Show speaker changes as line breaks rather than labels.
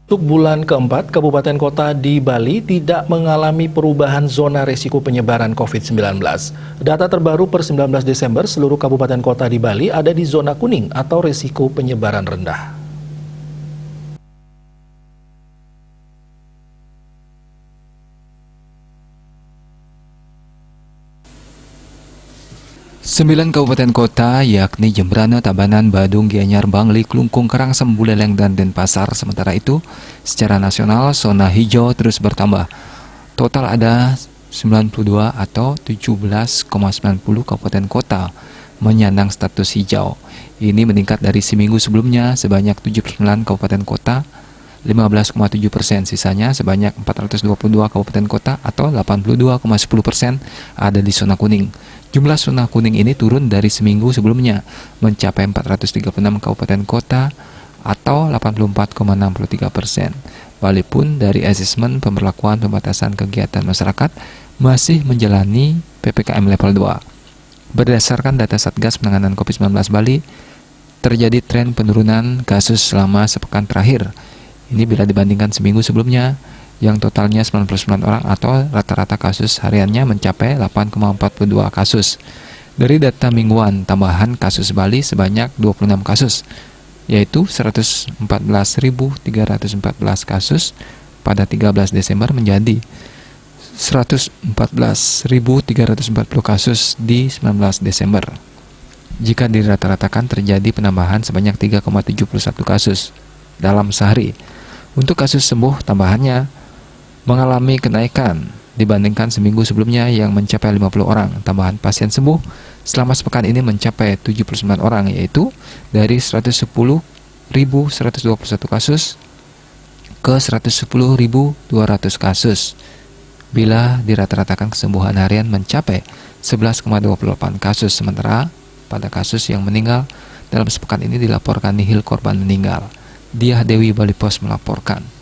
Untuk bulan keempat, kabupaten kota di Bali tidak mengalami perubahan zona risiko penyebaran COVID-19. Data terbaru per 19 Desember, seluruh kabupaten kota di Bali ada di zona kuning atau risiko penyebaran rendah.
9 kabupaten kota yakni Jembrana, Tabanan, Badung, Gianyar, Bangli, Klungkung, Karangsem, Buleleng, dan Denpasar. Sementara itu, secara nasional zona hijau terus bertambah. Total ada 92 atau 17,90 kabupaten kota menyandang status hijau. Ini meningkat dari seminggu sebelumnya sebanyak 79 kabupaten kota, 15,7%, sisanya sebanyak 422 kabupaten kota atau 82,10% ada di zona kuning. Jumlah zona kuning ini turun dari seminggu sebelumnya, mencapai 436 kabupaten kota atau 84,63%. Bali pun dari asesmen pemberlakuan pembatasan kegiatan masyarakat masih menjalani PPKM level 2. Berdasarkan data Satgas Penanganan COVID-19 Bali, terjadi tren penurunan kasus selama sepekan terakhir. Ini bila dibandingkan seminggu sebelumnya, yang totalnya 99 orang atau rata-rata kasus hariannya mencapai 8,42 kasus. Dari data mingguan, tambahan kasus Bali sebanyak 26 kasus, yaitu 114.314 kasus pada 13 Desember menjadi 114.340 kasus di 19 Desember. Jika dirata-ratakan terjadi penambahan sebanyak 3,71 kasus dalam sehari. Untuk kasus sembuh tambahannya mengalami kenaikan dibandingkan seminggu sebelumnya yang mencapai 50 orang. Tambahan pasien sembuh selama sepekan ini mencapai 79 orang, yaitu dari 110.121 kasus ke 110.200 kasus. Bila dirata-ratakan kesembuhan harian mencapai 11,28 kasus, sementara pada kasus yang meninggal dalam sepekan ini dilaporkan nihil korban meninggal. Diah Dewi Bali Pos melaporkan.